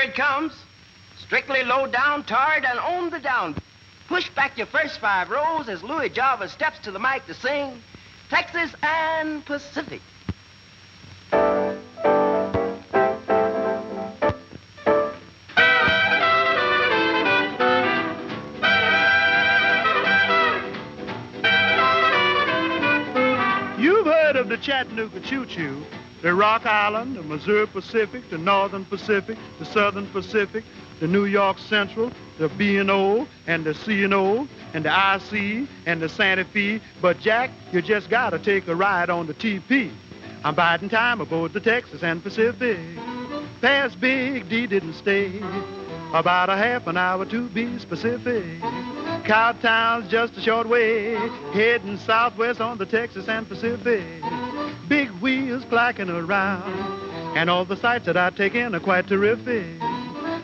it comes. Strictly low down, tarred, and on the down. Push back your first 5 rows as Louis Jarvis steps to the mic to sing Texas and Pacific. You've heard of the Chattanooga Choo-Choo, the Rock Island, the Missouri Pacific, the Northern Pacific, the Southern Pacific, the New York Central, the B&O, and the C&O, and the IC, and the Santa Fe. But, Jack, you just gotta take a ride on the TP. I'm biding time aboard the Texas and Pacific. Past Big D didn't stay about a half an hour to be specific. Cowtown's just a short way, heading southwest on the Texas and Pacific. Big wheels clacking around, and all the sights that I take in are quite terrific.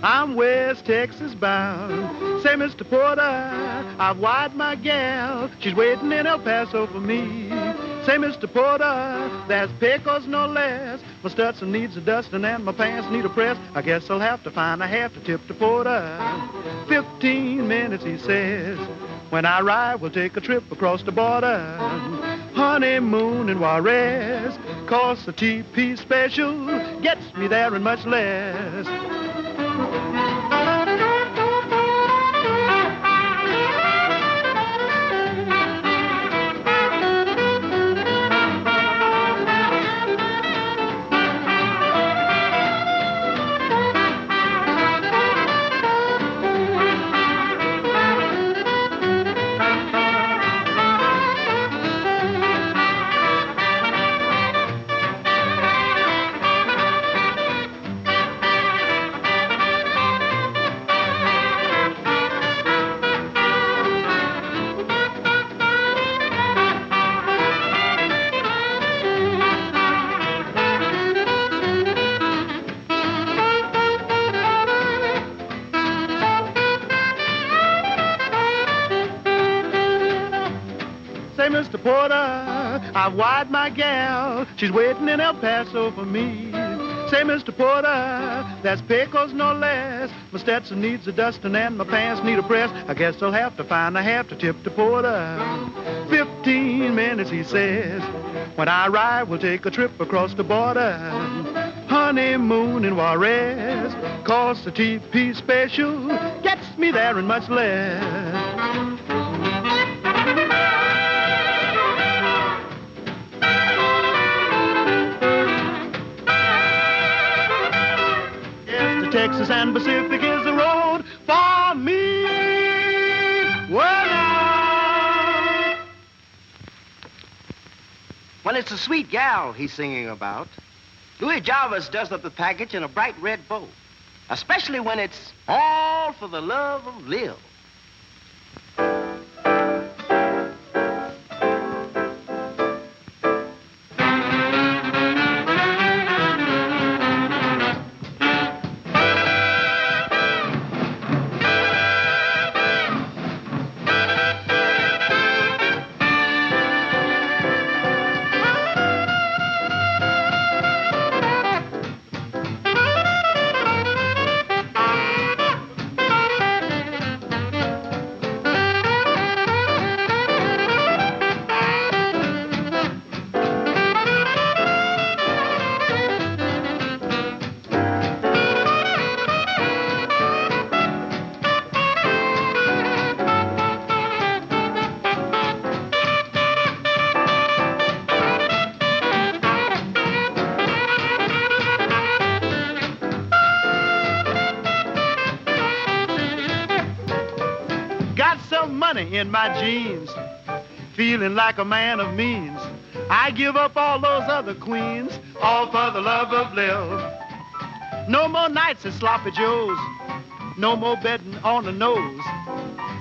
I'm West Texas bound. Say, Mr. Porter, I've wired my gal. She's waiting in El Paso for me. Say, Mr. Porter, there's Pecos no less. My Stetson needs a dusting and my pants need a press. I guess I'll have to find a half to tip the porter. 15 minutes, he says. When I arrive, we'll take a trip across the border. Honeymoon in Juarez. Cost the TP special gets me there and much less. Mr. Porter, I've wired my gal. She's waiting in El Paso for me. Say, Mr. Porter, that's Pecos no less. My Stetson needs a dusting and my pants need a press. I guess I'll have to find a half to tip the porter. 15 minutes, he says. When I arrive, we'll take a trip across the border. Honeymoon in Juarez. Cost the TP special gets me there and much less. Texas and Pacific is the road for me. Well, when it's a sweet gal he's singing about, Louis Jarvis does up the package in a bright red bow, especially when it's all for the love of Lil. In my jeans, feeling like a man of means. I give up all those other queens, all for the love of Lil. No more nights at Sloppy Joe's, no more betting on the nose.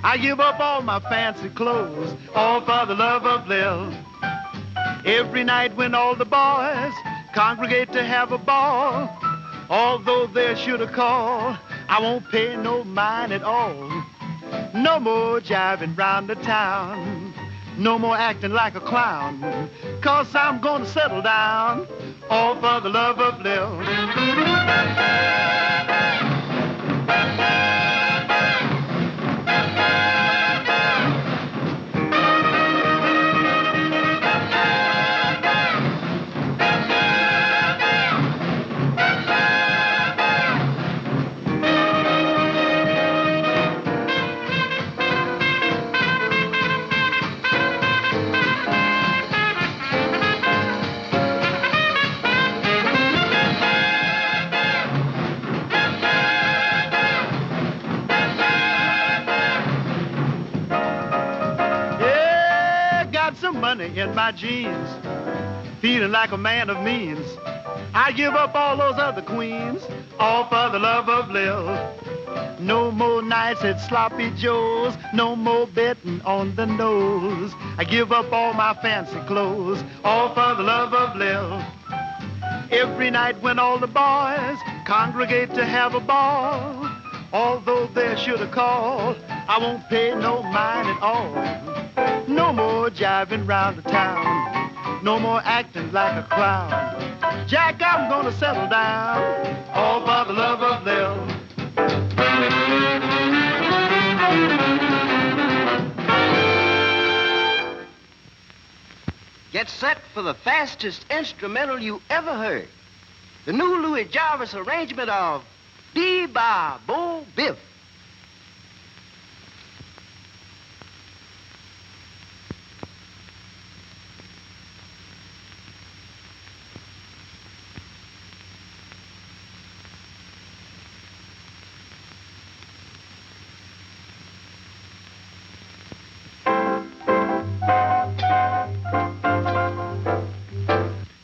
I give up all my fancy clothes, all for the love of Lil. Every night when all the boys congregate to have a ball, although they're sure to call, I won't pay no mind at all. No more jiving round the town, no more acting like a clown, 'cause I'm gonna settle down, all for the love of Lil. got some money in my jeans, feeling like a man of means. I give up all those other queens, all for the love of Lil. No more nights at Sloppy Joe's, no more betting on the nose. I give up all my fancy clothes, all for the love of Lil. Every night when all the boys congregate to have a ball, although they should have called, I won't pay no mind at all. No more jiving round the town, no more acting like a clown. Jack, I'm gonna settle down, all for the love of Lil. Get set for the fastest instrumental you ever heard. The new Louis Jarvis arrangement of Dee-Bah-Bo Biff.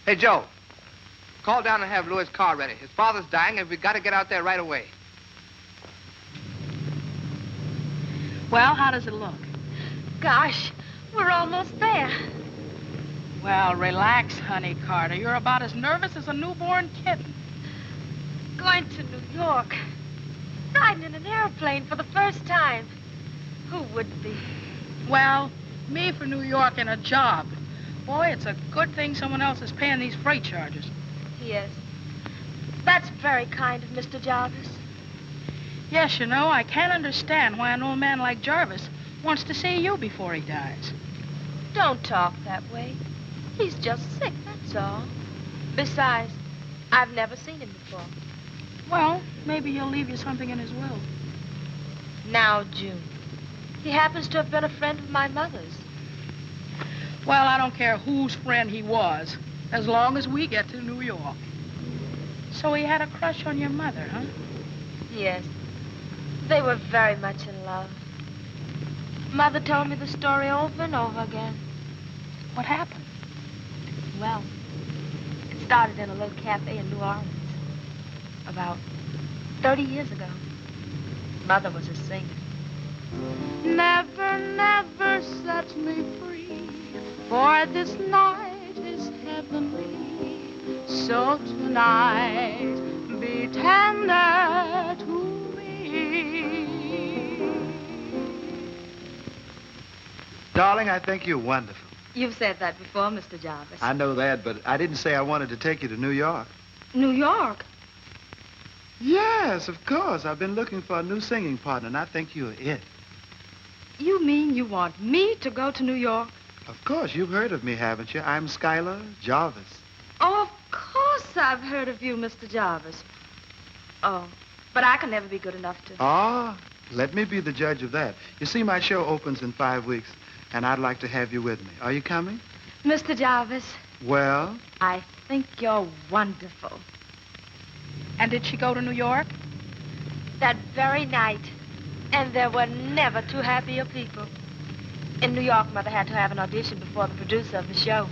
Hey, Joe, call down and have Louis' car ready. His father's dying, and we've got to get out there right away. Well, how does it look? Gosh, we're almost there. Well, relax, honey Carter. You're about as nervous as a newborn kitten. Going to New York. Riding in an airplane for the first time. Who wouldn't be? Well, me for New York and a job. Boy, it's a good thing someone else is paying these freight charges. Yes. That's very kind of Mr. Jarvis. Yes, you know, I can't understand why an old man like Jarvis wants to see you before he dies. Don't talk that way. He's just sick, that's all. Besides, I've never seen him before. Well, maybe he'll leave you something in his will. Now, June, he happens to have been a friend of my mother's. Well, I don't care whose friend he was, as long as we get to New York. So he had a crush on your mother, huh? Yes. They were very much in love. Mother told me the story over and over again. What happened? Well, it started in a little cafe in New Orleans. About 30 years ago. Mother was a singer. Never, never set me free, for this night is heavenly. So tonight, be tender to me. Darling, I think you're wonderful. You've said that before, Mr. Jarvis. I know that, but I didn't say I wanted to take you to New York. New York? Yes, of course. I've been looking for a new singing partner, and I think you're it. You mean you want me to go to New York? Of course. You've heard of me, haven't you? I'm Schuyler Jarvis. Oh, of course I've heard of you, Mr. Jarvis. Oh, but I can never be good enough to... Ah, let me be the judge of that. You see, my show opens in 5 weeks, and I'd like to have you with me. Are you coming? Mr. Jarvis, Well? I think you're wonderful. And did she go to New York? That very night. And there were never two happier people. In New York, Mother had to have an audition before the producer of the show.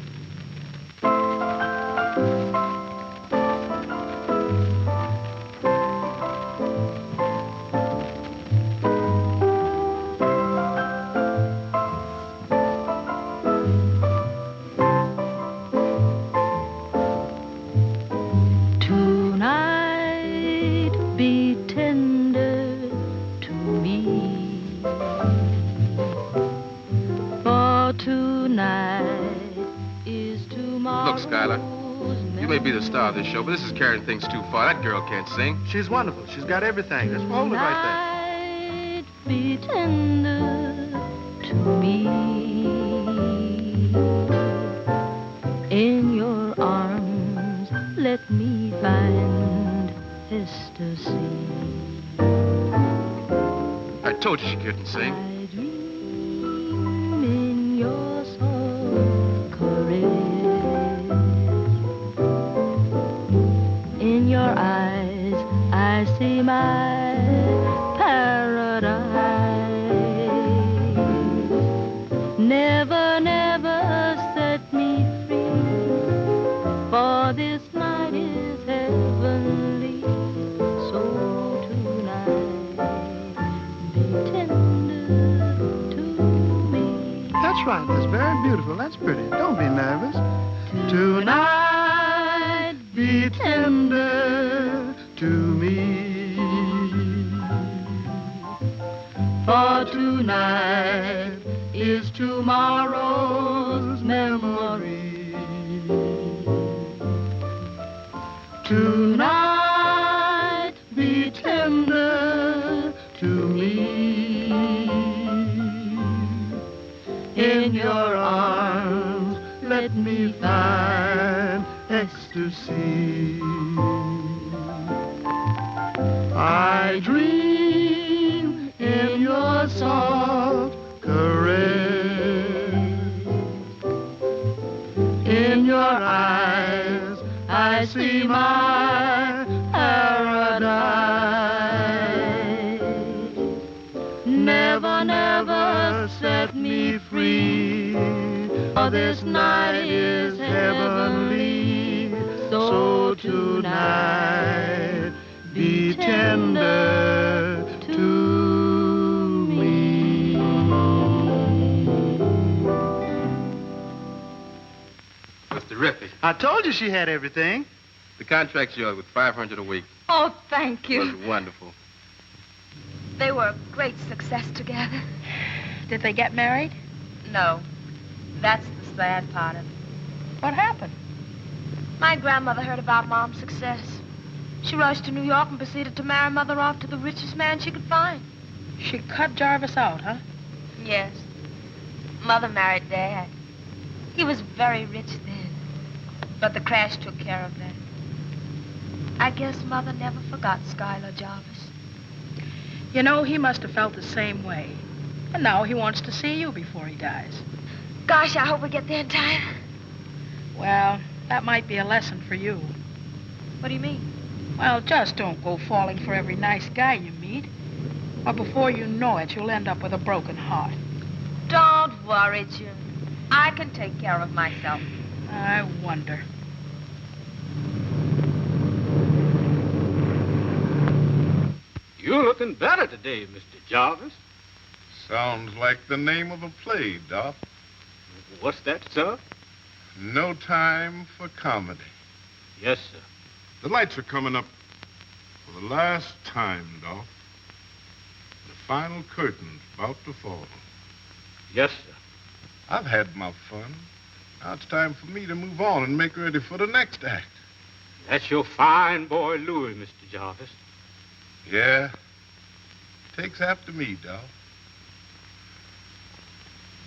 Schuyler. You may be the star of this show, but this is carrying things too far. That girl can't sing. She's wonderful. She's got everything. Just hold it right there. Be tender to me. In your arms, let me find ecstasy. I told you she couldn't sing. I dream in your soft caress. In your eyes, I see my paradise. Never, never That's right. That's very beautiful. That's pretty. Don't be nervous. Tonight, be tender to me. For tonight is tomorrow's memory. Tonight, be tender to me. In your arms, let me find ecstasy. I dream in your soft caress. In your eyes, I see my paradise. Never, never set me free, for this night is heavenly. So tonight, be tender to me. That's terrific. I told you she had everything. The contract's yours with $500 a week. Oh, thank It you. was wonderful. They were a great success together. Did they get married? No, that's the sad part of it. What happened? My grandmother heard about Mom's success. She rushed to New York and proceeded to marry Mother off to the richest man she could find. She cut Jarvis out, huh? Yes. Mother married Dad. He was very rich then, but the crash took care of that. I guess Mother never forgot Schuyler Jarvis. You know, he must have felt the same way. And now he wants to see you before he dies. Gosh, I hope we get there in time. Well, that might be a lesson for you. What do you mean? Well, just don't go falling for every nice guy you meet. Or before you know it, you'll end up with a broken heart. Don't worry, June. I can take care of myself. I wonder. You're looking better today, Mr. Jarvis. Sounds like the name of a play, Doc. What's that, sir? No Time for Comedy. Yes, sir. The lights are coming up for the last time, Doc. The final curtain's about to fall. Yes, sir. I've had my fun. Now it's time for me to move on and make ready for the next act. That's your fine boy, Louis, Mr. Jarvis. Yeah. Takes after me, Doc.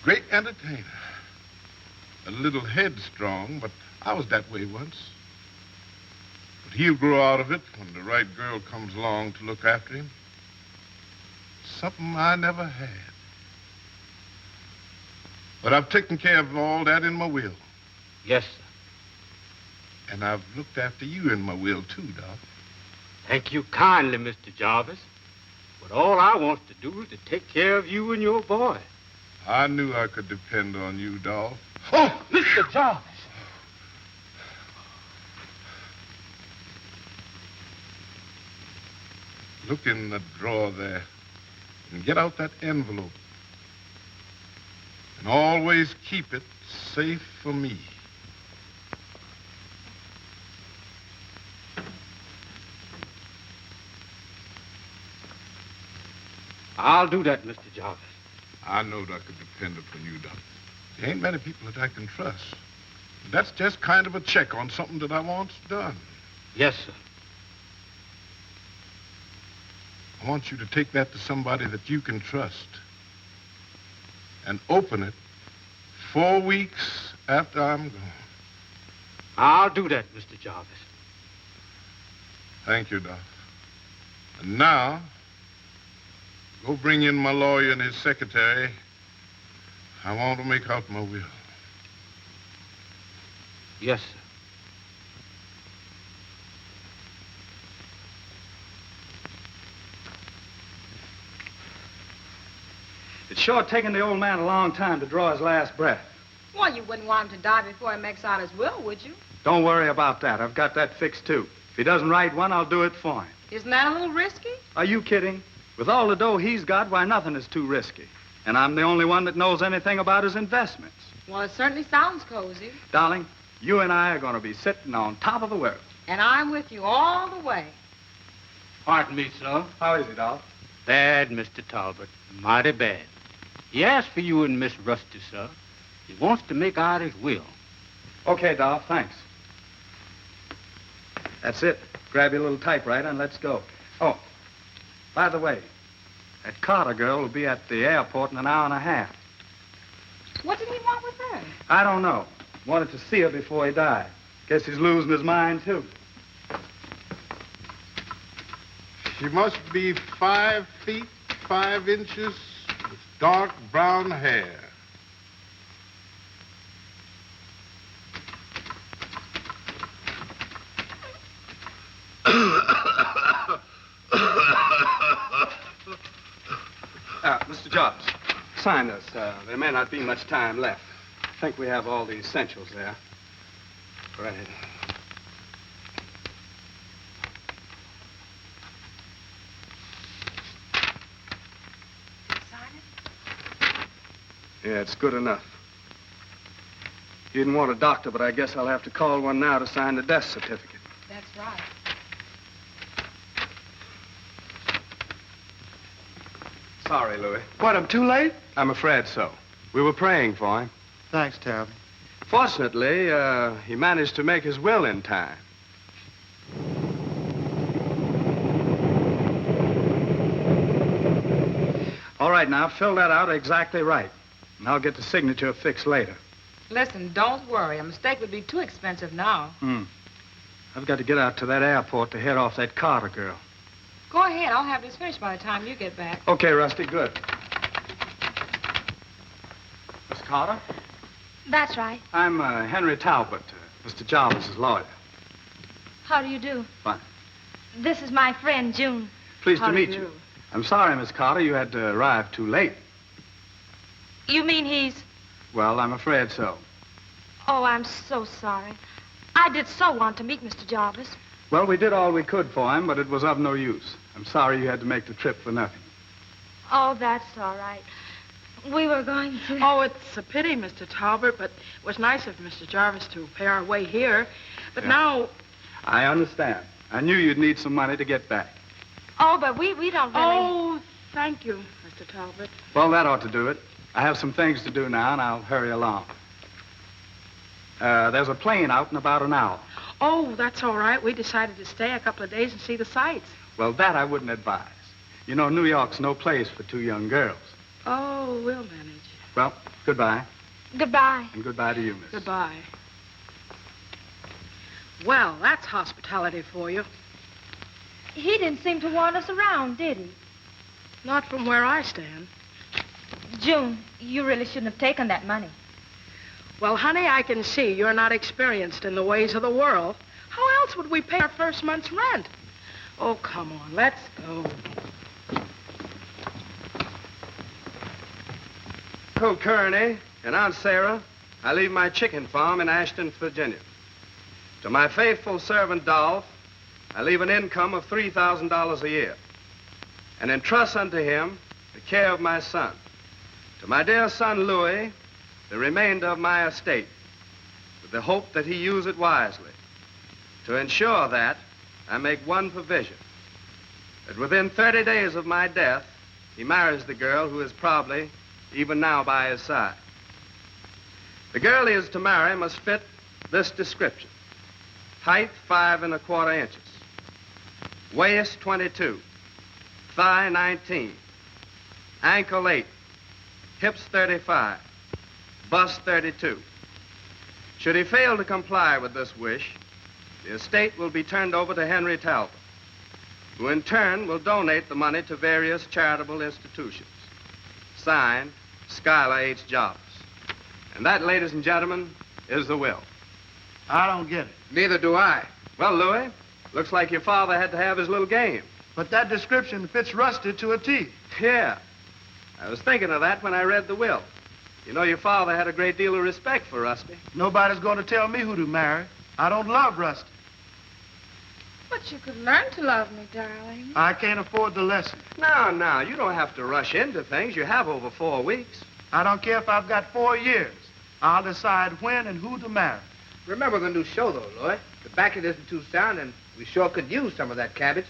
Great entertainer. A little headstrong, but I was that way once. But he'll grow out of it when the right girl comes along to look after him. Something I never had. But I've taken care of all that in my will. Yes, sir. And I've looked after you in my will, too, Doc. Thank you kindly, Mr. Jarvis. But all I want to do is to take care of you and your boy. I knew I could depend on you, Dolph. Oh, Mr. Jarvis. Look in the drawer there and get out that envelope. And always keep it safe for me. I'll do that, Mr. Jarvis. I knowed I could depend upon you, Doc. There ain't many people that I can trust. That's just kind of a check on something that I want's done. Yes, sir. I want you to take that to somebody that you can trust and open it 4 weeks after I'm gone. I'll do that, Mr. Jarvis. Thank you, Doc. And now, go bring in my lawyer and his secretary. I want to make out my will. Yes, sir. It's sure taken the old man a long time to draw his last breath. Well, you wouldn't want him to die before he makes out his will, would you? Don't worry about that. I've got that fixed, too. If he doesn't write one, I'll do it for him. Isn't that a little risky? Are you kidding? With all the dough he's got, why, nothing is too risky. And I'm the only one that knows anything about his investments. Well, it certainly sounds cozy. Darling, you and I are going to be sitting on top of the world. And I'm with you all the way. Pardon me, sir. How is it, Dolph? Bad, Mr. Talbot. Mighty bad. He asked for you and Miss Rusty, sir. He wants to make out his will. Okay, Dolph, thanks. That's it. Grab your little typewriter and let's go. Oh, by the way, that Carter girl will be at the airport in an hour and a half. What did he want with her? I don't know. Wanted to see her before he died. Guess he's losing his mind, too. She must be 5 feet, 5 inches, with dark brown hair. Mr. Jarvis, sign this. There may not be much time left. I think we have all the essentials there. Go right ahead. Sign it? Yeah, it's good enough. You didn't want a doctor, but I guess I'll have to call one now to sign the death certificate. That's right. Sorry, Louis. What, I'm too late? I'm afraid so. We were praying for him. Thanks, Talbot. Fortunately, he managed to make his will in time. All right, now, fill that out exactly right. And I'll get the signature fixed later. Listen, don't worry. A mistake would be too expensive now. I've got to get out to that airport to head off that Carter girl. Go ahead. I'll have this finished by the time you get back. Okay, Rusty, good. Miss Carter? That's right. I'm Henry Talbot, Mr. Jarvis's lawyer. How do you do? Fine. This is my friend, June. Pleased to meet you. I'm sorry, Miss Carter, you had to arrive too late. You mean he's... Well, I'm afraid so. Oh, I'm so sorry. I did so want to meet Mr. Jarvis. Well, we did all we could for him, but it was of no use. I'm sorry you had to make the trip for nothing. Oh, that's all right. We were going to... Oh, it's a pity, Mr. Talbot, but it was nice of Mr. Jarvis to pay our way here. But now... I understand. I knew you'd need some money to get back. Oh, but we don't really... Oh, thank you, Mr. Talbot. Well, that ought to do it. I have some things to do now, and I'll hurry along. There's a plane out in about an hour. Oh, that's all right. We decided to stay a couple of days and see the sights. Well, that I wouldn't advise. You know, New York's no place for 2 young girls. Oh, we'll manage. Well, goodbye. Goodbye. And goodbye to you, miss. Goodbye. Well, that's hospitality for you. He didn't seem to want us around, did he? Not from where I stand. June, you really shouldn't have taken that money. Well, honey, I can see you're not experienced in the ways of the world. How else would we pay our first month's rent? Oh, come on, let's go. Uncle Kearney and Aunt Sarah, I leave my chicken farm in Ashton, Virginia. To my faithful servant, Dolph, I leave an income of $3,000 a year, and entrust unto him the care of my son. To my dear son, Louis, the remainder of my estate, with the hope that he use it wisely. To ensure that, I make one provision, that within 30 days of my death, he marries the girl who is probably even now by his side. The girl he is to marry must fit this description. Height 5 1/4 inches. Waist 22. Thigh 19. Ankle 8. Hips 35. Bust 32. Should he fail to comply with this wish, the estate will be turned over to Henry Talbot, who in turn will donate the money to various charitable institutions. Signed, Schuyler H. Jarvis. And that, ladies and gentlemen, is the will. I don't get it. Neither do I. Well, Louis, looks like your father had to have his little game. But that description fits Rusty to a T. Yeah. I was thinking of that when I read the will. You know, your father had a great deal of respect for Rusty. Nobody's going to tell me who to marry. I don't love Rusty. But you could learn to love me, darling. I can't afford the lesson. No, you don't have to rush into things. You have over 4 weeks. I don't care if I've got 4 years. I'll decide when and who to marry. Remember the new show, though, Louis. The backing isn't too sound, and we sure could use some of that cabbage.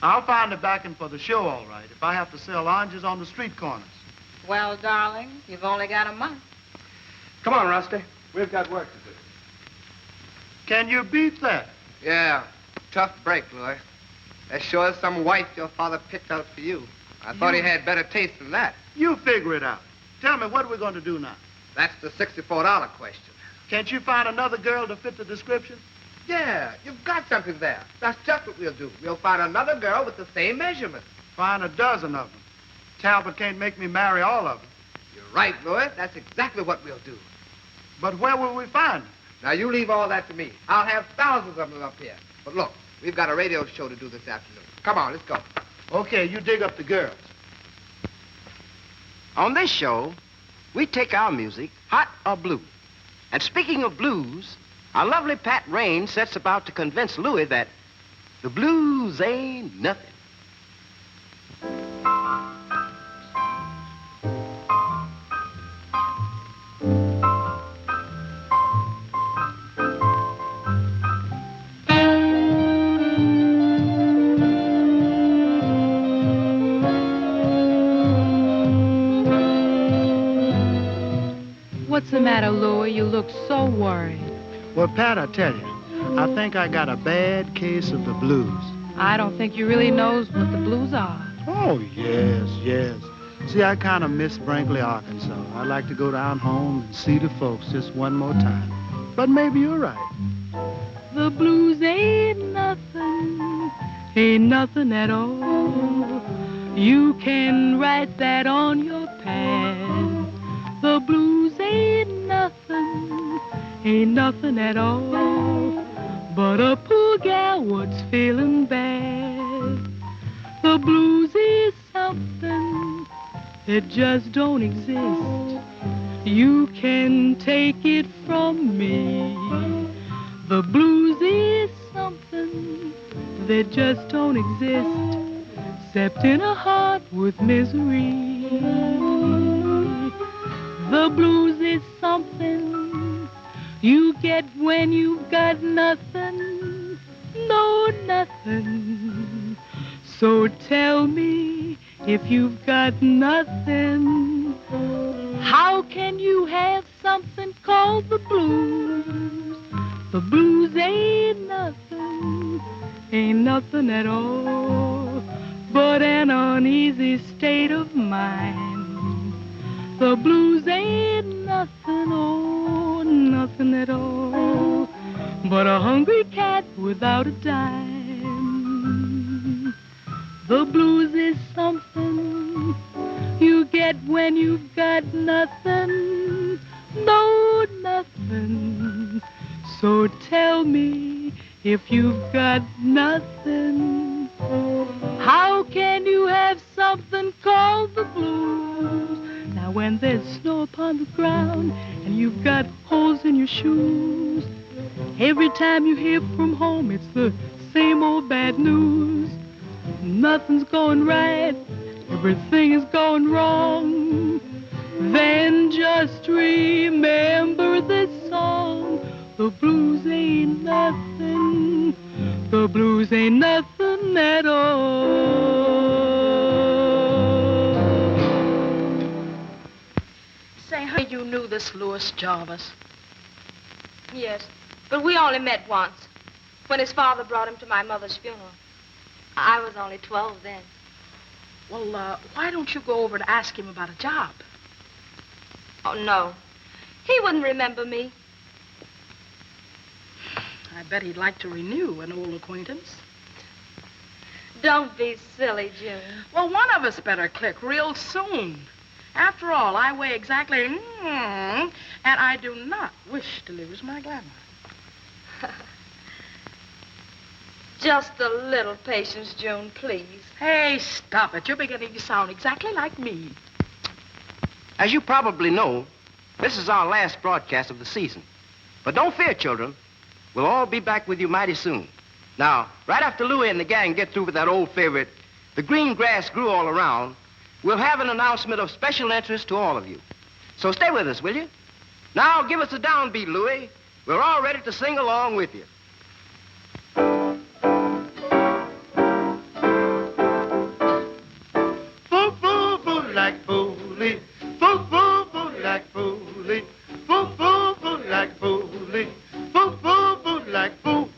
I'll find the backing for the show, all right, if I have to sell oranges on the street corners. Well, darling, you've only got a month. Come on, Rusty. We've got work to do. Can you beat that? Yeah, tough break, Louis. That sure is some wife your father picked out for you. I thought he had better taste than that. You figure it out. Tell me, what we're going to do now? That's the $64 question. Can't you find another girl to fit the description? Yeah, you've got something there. That's just what we'll do. We'll find another girl with the same measurement. Find a dozen of them. Talbot can't make me marry all of them. You're right, Louis. That's exactly what we'll do. But where will we find them? Now, you leave all that to me. I'll have thousands of them up here. But look, we've got a radio show to do this afternoon. Come on, let's go. Okay, you dig up the girls. On this show, we take our music, hot or blue. And speaking of blues, our lovely Pat Rain sets about to convince Louis that the blues ain't nothing. What's the matter, Louis? You look so worried. Well, Pat, I tell you, I think I got a bad case of the blues. I don't think you really knows what the blues are. Oh, yes. See, I kind of miss Brinkley, Arkansas. I'd like to go down home and see the folks just one more time. But maybe you're right. The blues ain't nothing at all. You can write that on your pad. The blues ain't nothing at all. But a poor gal what's feeling bad. The blues is something that just don't exist. You can take it from me. The blues is something that just don't exist, except in a heart with misery. The blues is something you get when you've got nothing, no nothing. So tell me, if you've got nothing, how can you have something called the blues? The blues ain't nothing at all, but an uneasy state of mind. The blues ain't nothing at all, but a hungry cat without a dime. The blues is something you get when you've got nothing, no nothing. So tell me, if you've got nothing, how can you have something called the blues? Now when there's snow upon the ground and you've got holes in your shoes, every time you hear from home it's the same old bad news. Nothing's going right, everything is going wrong. Then just remember this song. The blues ain't nothing. The blues ain't nothing at all. Say, how you knew this Louis Jarvis? Yes, but we only met once, when his father brought him to my mother's funeral. I was only 12 then. Well, why don't you go over to ask him about a job? Oh, no. He wouldn't remember me. I bet he'd like to renew an old acquaintance. Don't be silly, June. Well, one of us better click real soon. After all, I weigh exactly, and I do not wish to lose my glamour. Just a little patience, June, please. Hey, stop it. You're beginning to sound exactly like me. As you probably know, this is our last broadcast of the season. But don't fear, children. We'll all be back with you mighty soon. Now, right after Louis and the gang get through with that old favorite, The Green Grass Grew All Around, we'll have an announcement of special interest to all of you. So stay with us, will you? Now, give us a downbeat, Louis. We're all ready to sing along with you. Boo, boo, boo, like booly. Boo, boo, boo, like booly. Boo, boo, boo, like booly. Boo, boo, boo, like boo.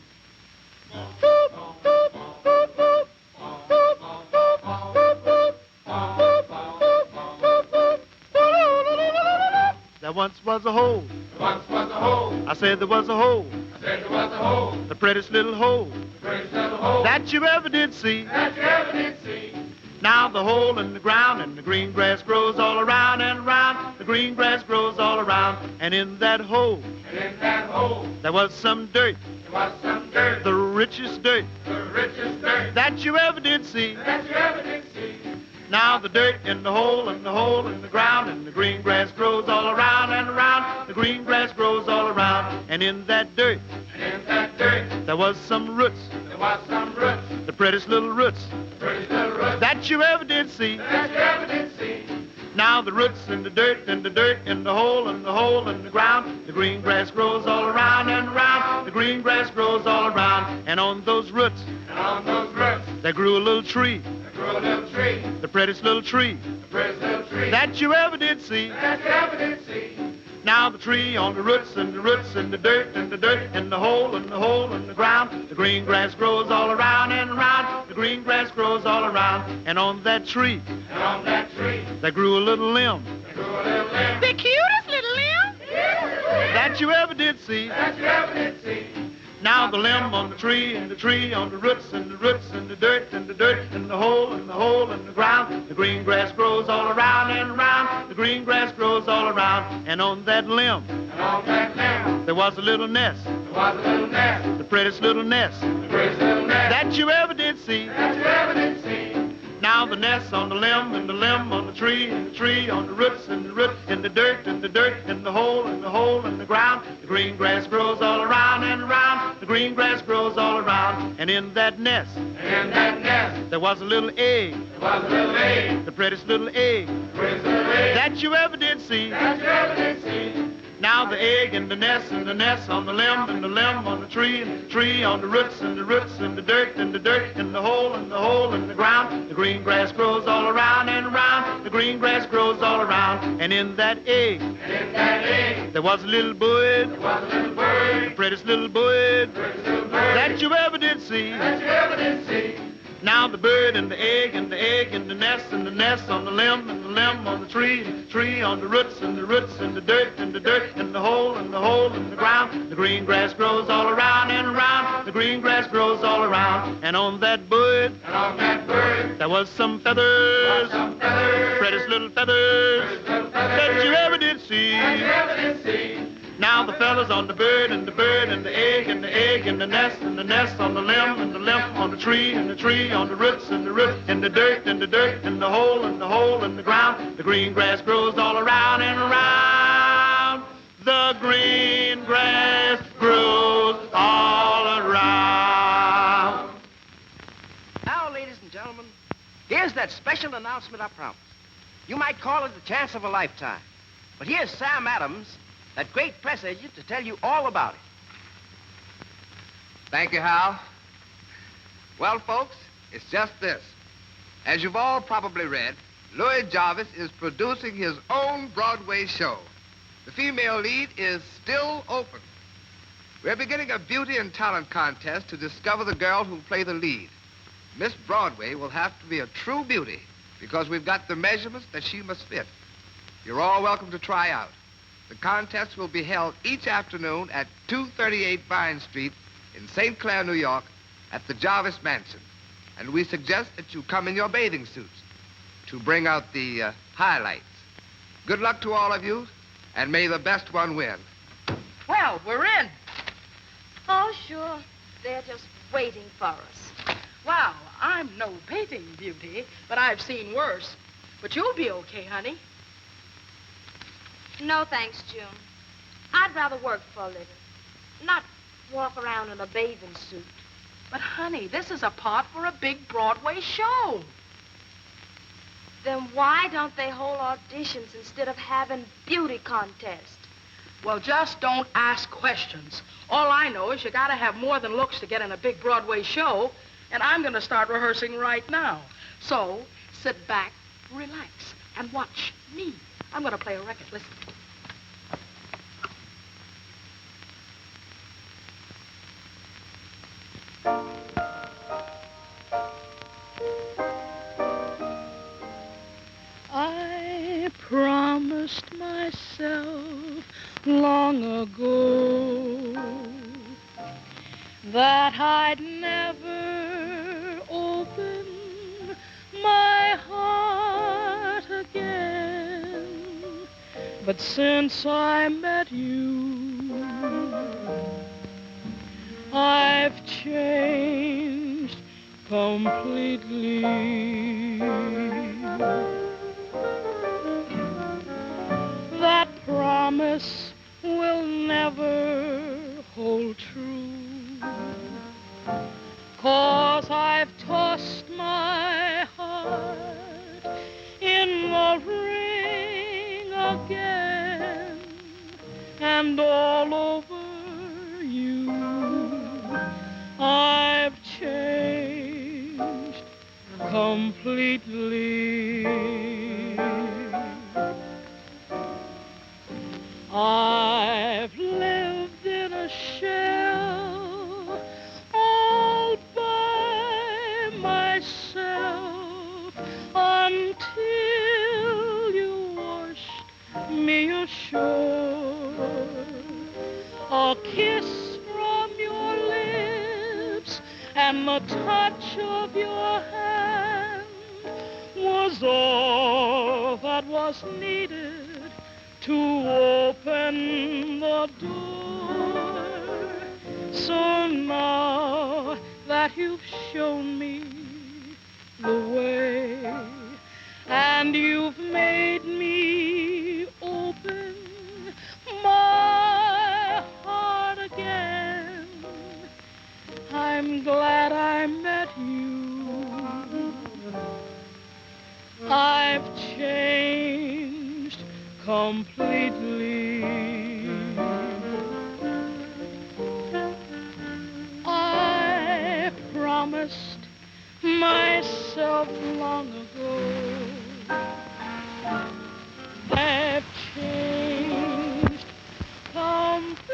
There once was a hole. There once was a hole. I said there was a hole. I said there was a hole. The prettiest little hole. The prettiest little hole. That you ever did see. That you ever did see. Now the hole in the ground and the green grass grows all around and around. The green grass grows all around. And in that hole. And in that hole. There was some dirt. There was some dirt. The richest dirt. The richest dirt. That you ever did see. That you ever did see. Now the dirt in the hole and the hole in the ground and the green grass grows all around and around. The green grass grows all around. And in that dirt. And in that dirt. There was some roots. There was some roots. The prettiest little roots. The prettiest little roots. That you ever did see. That you ever did see. Now the roots in the dirt and the dirt in the hole and the hole in the ground. The green grass grows all around and around. The green grass grows all around. And on those roots. And on those roots. There grew a little tree. There grew a little tree. The prettiest little tree. The prettiest little tree. That you ever did see. That you ever did see. Now the tree on the roots and the roots and the dirt and the dirt and the hole and the hole in the ground. The green grass grows all around and around. The green grass grows all around. And on that tree. And on that tree. There grew a little limb. There grew a little limb. The cutest little limb. That you ever did see. That you ever did see. Now the limb on the tree and the tree on the roots and the roots and the dirt and the dirt and the hole and the hole in the ground. The green grass grows all around and around. The green grass grows all around. And on that limb. And on that limb. There was a little nest. There was a little nest. The prettiest little nest. The prettiest little nest. That you ever did see. That you ever did see. Now the nest on the limb and the limb on the tree and the tree on the roots and the root and the dirt and the dirt and the hole and the hole in the ground. The green grass grows all around and around. The green grass grows all around. And in that nest. And in that nest. There was a little egg. There was a little egg. The prettiest little egg. The prettiest little egg. That you ever did see. That you ever did see. Now the egg and the nest on the limb and the limb on the tree and the tree on the roots and the roots and the dirt and the hole and the hole in the ground. The green grass grows all around and around. The green grass grows all around. And in that egg. And in that egg. There was a little bird. There was a little bird. The prettiest little bird. The prettiest little bird. That you ever did see. That you ever did see. Now the bird and the egg and the egg and the nest on the limb and the limb on the tree on the roots and the dirt and the hole and the hole in the ground. The green grass grows all around and around. The green grass grows all around. And on that bird. And on that bird. There was some feathers. Some feathers. Prettiest little feathers. That you ever did see. That you ever did see. Now the feathers on the bird and the egg and the nest on the limb and the limb on the tree and the tree on the roots and the root and the dirt and the hole in the ground. The green grass grows all around and around. The green grass grows all around. Now, ladies and gentlemen, here's that special announcement I promised. You might call it the chance of a lifetime. But here's Sam Adams, that great press agent, to tell you all about it. Thank you, Hal. Well, folks, it's just this. As you've all probably read, Louis Jarvis is producing his own Broadway show. The female lead is still open. We're beginning a beauty and talent contest to discover the girl who'll play the lead. Miss Broadway will have to be a true beauty because we've got the measurements that she must fit. You're all welcome to try out. The contest will be held each afternoon at 238 Vine Street in St. Clair, New York, at the Jarvis Mansion. And we suggest that you come in your bathing suits to bring out the highlights. Good luck to all of you, and may the best one win. Well, we're in. Oh, sure. They're just waiting for us. Wow, I'm no painting beauty, but I've seen worse. But you'll be okay, honey. No, thanks, June. I'd rather work for a living, not walk around in a bathing suit. But, honey, this is a part for a big Broadway show. Then why don't they hold auditions instead of having beauty contests? Well, just don't ask questions. All I know is you gotta have more than looks to get in a big Broadway show, and I'm gonna start rehearsing right now. So, sit back, relax, and watch me. I'm gonna play a record. Listen. I promised myself long ago that I'd never open my heart again. But since I met you, I've changed completely. That promise will never hold true, 'cause I've tossed my heart in the ring again, and all over you I've changed completely. I've lived in a shell all by myself until you washed me ashore. A kiss from your lips and the touch of your hand was all that was needed to open the door. So now that you've shown me the way, and you've made me open my heart again, I'm glad I met you. I've changed completely. I promised myself long ago I've changed completely.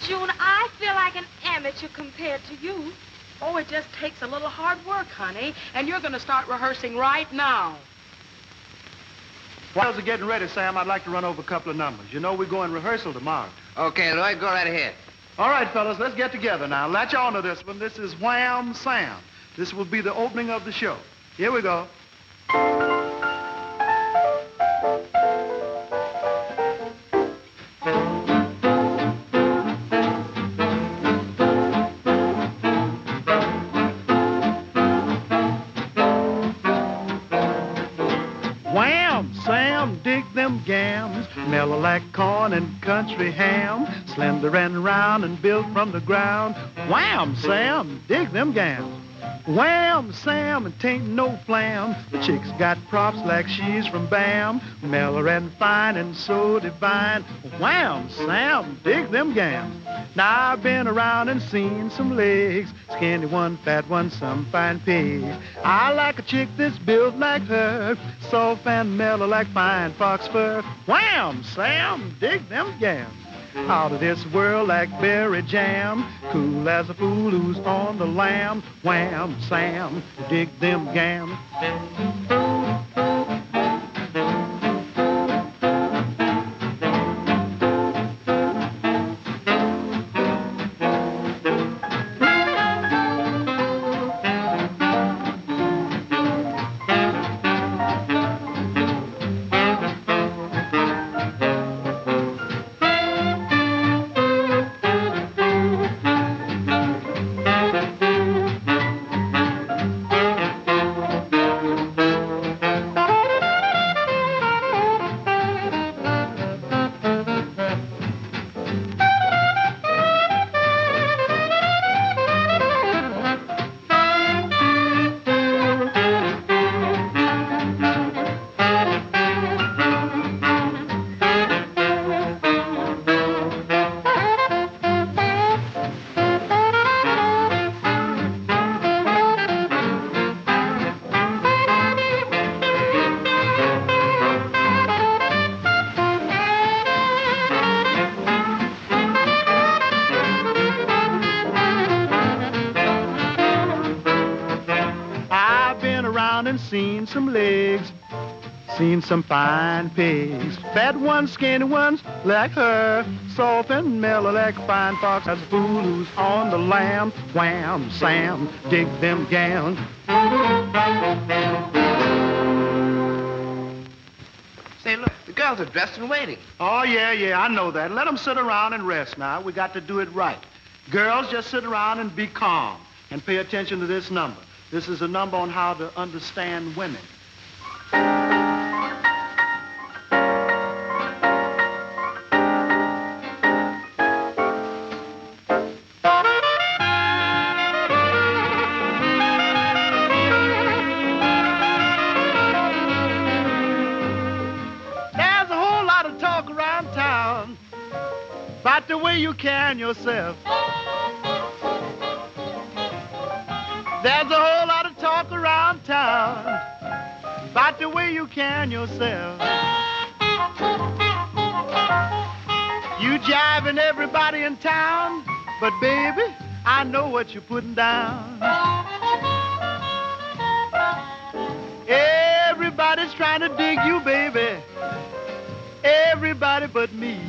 June, I feel like an amateur compared to you. Oh, it just takes a little hard work, honey, and you're gonna start rehearsing right now. While they're getting ready, Sam, I'd like to run over a couple of numbers. You know, we go in rehearsal tomorrow. Okay, Lloyd, go right ahead. All right, fellas, let's get together now. Latch on to this one. This is Wham Sam. This will be the opening of the show. Here we go. Sam, dig them gams, mellow like corn and country ham, slender and round and built from the ground. Wham, Sam, dig them gams. Wham, Sam, it ain't no flam. The chick's got props like she's from Bam, mellow and fine and so divine. Wham, Sam, dig them gams. Now I've been around and seen some legs, skinny one, fat one, some fine pigs. I like a chick that's built like her, soft and mellow like fine fox fur. Wham, Sam, dig them gams. Out of this world like berry jam, cool as a fool who's on the lam. Wham, Sam, dig them gams. seen some legs, seen some fine pigs. Fat ones, skinny ones, like her, soft and mellow like a fine fox. That's a fool who's on the lamb. Wham, Sam, dig them gowns. Say, look, the girls are dressed and waiting. Oh, yeah, I know that. Let them sit around and rest now. We got to do it right. Girls, just sit around and be calm and pay attention to this number. This is a number on how to understand women. About the way you carry yourself. There's a whole lot of talk around town about the way you carry yourself. You jiving everybody in town, but baby, I know what you're putting down. Everybody's trying to dig you, baby. Everybody but me.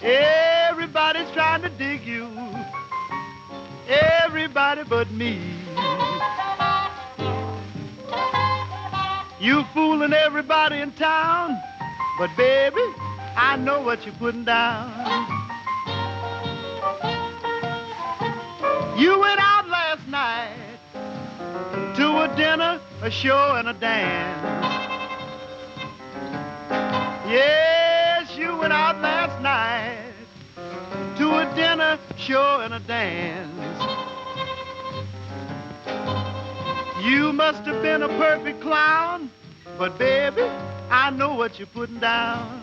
Everybody's trying to dig you. Everybody but me. You fooling everybody in town, but baby, I know what you're putting down. You went out last night to a dinner, a show, and a dance. Yes, you went out last night to a dinner, show, and a dance. You must have been a perfect clown, but baby, I know what you're putting down.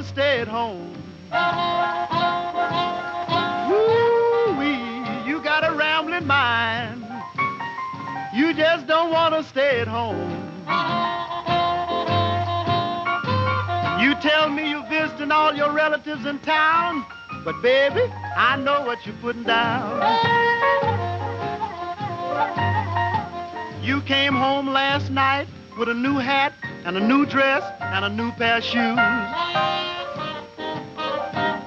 Stay at home. Woo-wee, you got a rambling mind. You just don't want to stay at home. You tell me you're visiting all your relatives in town, but baby, I know what you're putting down. You came home last night with a new hat and a new dress and a new pair of shoes.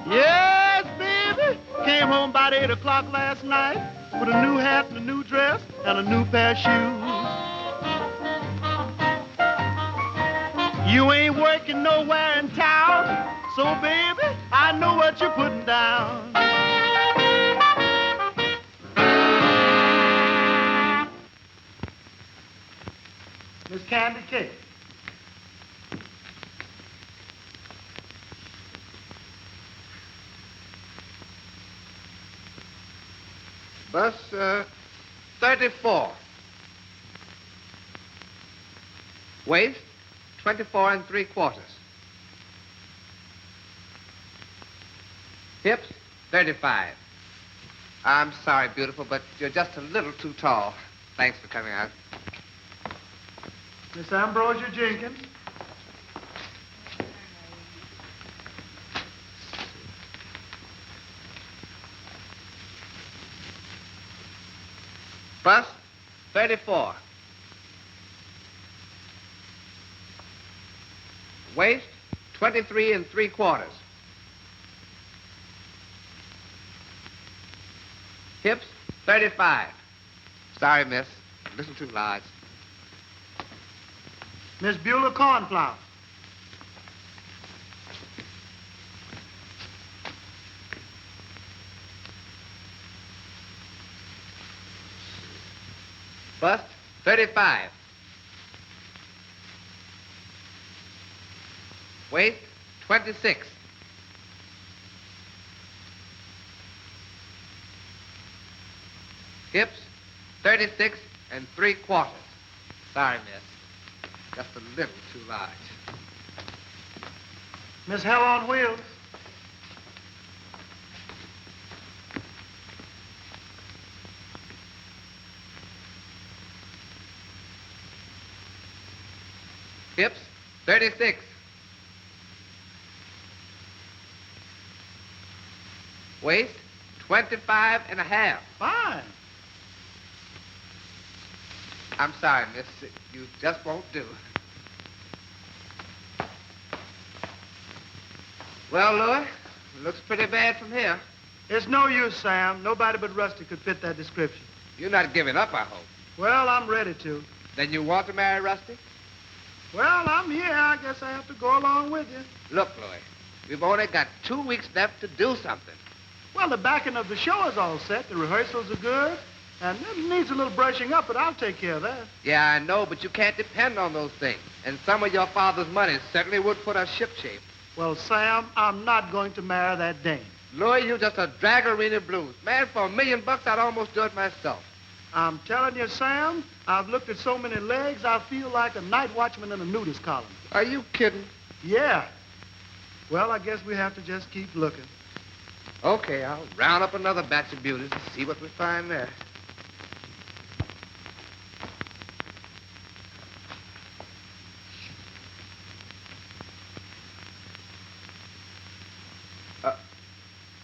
Yes, baby, came home about 8 o'clock last night with a new hat and a new dress and a new pair of shoes. You ain't working nowhere in town, so baby, I know what you're putting down. Miss Candy Cake. Bus 34. Waist 24 3/4. Hips 35. I'm sorry, beautiful, but you're just a little too tall. Thanks for coming out. Miss Ambrosia Jenkins. Bust 34. Waist 23 3/4. Hips 35. Sorry, miss. A little too large. Miss Beulah Cornflower. Bust 35. Waist 26. Hips, 36 3/4. Sorry, miss. Just a little too large. Miss Hell on Wheels. Hips, 36. Waist, 25 1/2. Fine. I'm sorry, miss. You just won't do. Well, Louis, it looks pretty bad from here. It's no use, Sam. Nobody but Rusty could fit that description. You're not giving up, I hope. Well, I'm ready to. Then you want to marry Rusty? Well, I'm here. I guess I have to go along with you. Look, Louis, we've only got 2 weeks left to do something. Well, the backing of the show is all set. The rehearsals are good. And it needs a little brushing up, but I'll take care of that. Yeah, I know, but you can't depend on those things. And some of your father's money certainly would put us shipshape. Well, Sam, I'm not going to marry that dame. Louis, you're just a drag-arena blues. Man, for $1 million, I'd almost do it myself. I'm telling you, Sam, I've looked at so many legs, I feel like a night watchman in a nudist column. Are you kidding? Yeah. Well, I guess we have to just keep looking. Okay, I'll round up another batch of beauties and see what we find there.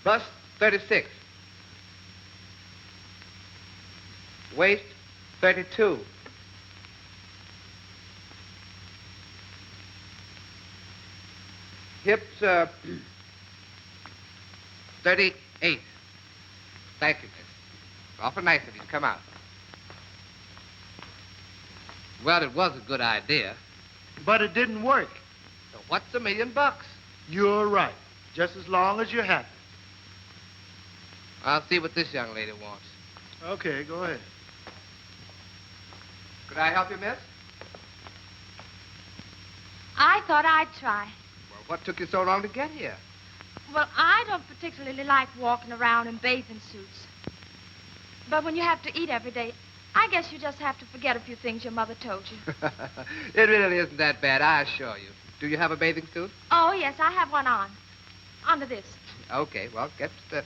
Bust, 36. Waist, 32. Hips, 38. Thank you, miss. Awful nice of you to come out. Well, it was a good idea. But it didn't work. So what's $1 million? You're right. Just as long as you're happy. I'll see what this young lady wants. Okay, go ahead. Could I help you, miss? I thought I'd try. Well, what took you so long to get here? Well, I don't particularly like walking around in bathing suits. But when you have to eat every day, I guess you just have to forget a few things your mother told you. It really isn't that bad, I assure you. Do you have a bathing suit? Oh, yes, I have one on. Under this. Okay, well, get to the...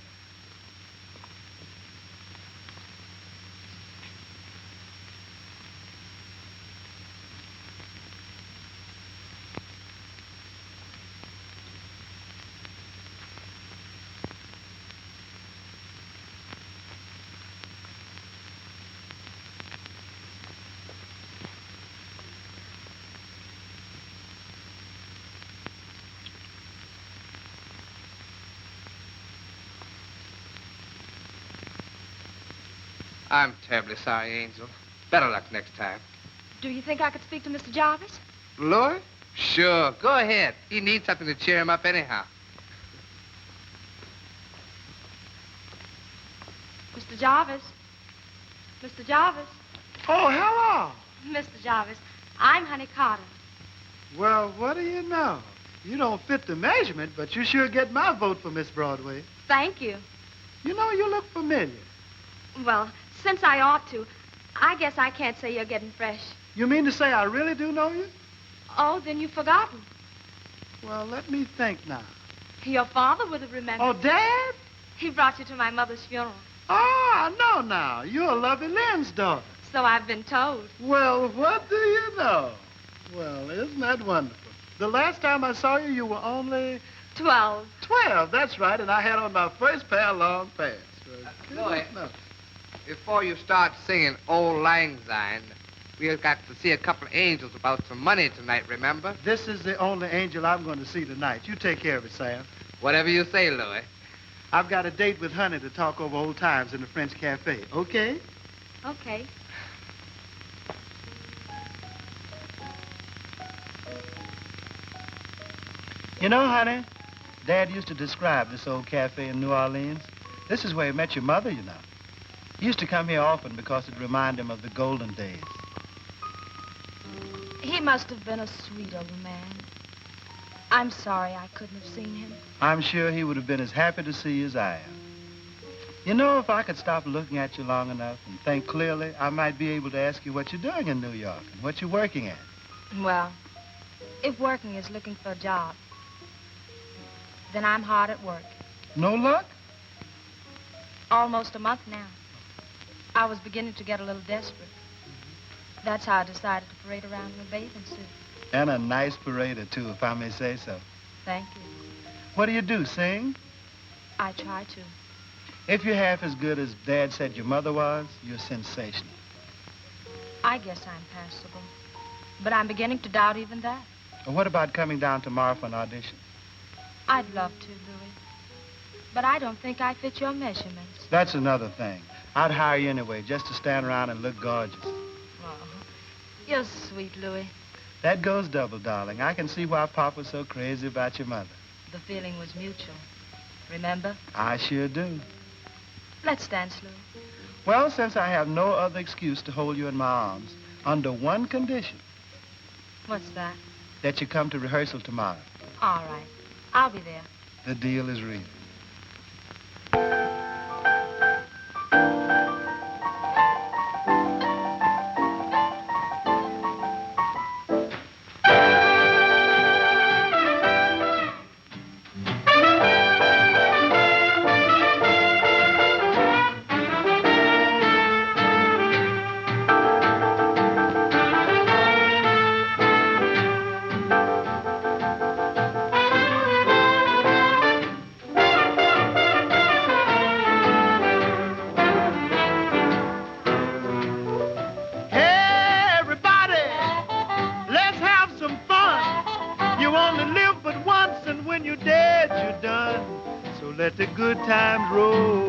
I'm terribly sorry, Angel. Better luck next time. Do you think I could speak to Mr. Jarvis? Lord? Sure, go ahead. He needs something to cheer him up anyhow. Mr. Jarvis? Mr. Jarvis? Oh, hello. Mr. Jarvis, I'm Honey Carter. Well, what do you know? You don't fit the measurement, but you sure get my vote for Miss Broadway. Thank you. You know, you look familiar. Well, since I ought to, I guess I can't say you're getting fresh. You mean to say I really do know you? Oh, then you've forgotten. Well, let me think now. Your father would have remembered. Oh, Dad? He brought you to my mother's funeral. Oh, I know now. You're Lovey Lynn's daughter. So I've been told. Well, what do you know? Well, isn't that wonderful? The last time I saw you, you were only... 12. 12, that's right, and I had on my first pair of long pants. Louis, before you start singing Old Lang Syne, we've got to see a couple of angels about some money tonight, remember? This is the only angel I'm going to see tonight. You take care of it, Sam. Whatever you say, Louis. I've got a date with Honey to talk over old times in the French cafe, okay? Okay. You know, Honey, Dad used to describe this old cafe in New Orleans. This is where he met your mother, you know. He used to come here often because it reminded him of the golden days. He must have been a sweet old man. I'm sorry I couldn't have seen him. I'm sure he would have been as happy to see you as I am. You know, if I could stop looking at you long enough and think clearly, I might be able to ask you what you're doing in New York and what you're working at. Well, if working is looking for a job, then I'm hard at work. No luck? Almost a month now. I was beginning to get a little desperate. That's how I decided to parade around in a bathing suit. And a nice parader, too, if I may say so. Thank you. What do you do, sing? I try to. If you're half as good as Dad said your mother was, you're sensational. I guess I'm passable. But I'm beginning to doubt even that. Well, what about coming down tomorrow for an audition? I'd love to, Louis. But I don't think I fit your measurements. That's another thing. I'd hire you anyway, just to stand around and look gorgeous. Oh, you're sweet, Louis. That goes double, darling. I can see why Pop was so crazy about your mother. The feeling was mutual. Remember? I sure do. Let's dance, Louis. Well, since I have no other excuse to hold you in my arms, under one condition. What's that? That you come to rehearsal tomorrow. All right. I'll be there. The deal is real. Let the good times roll.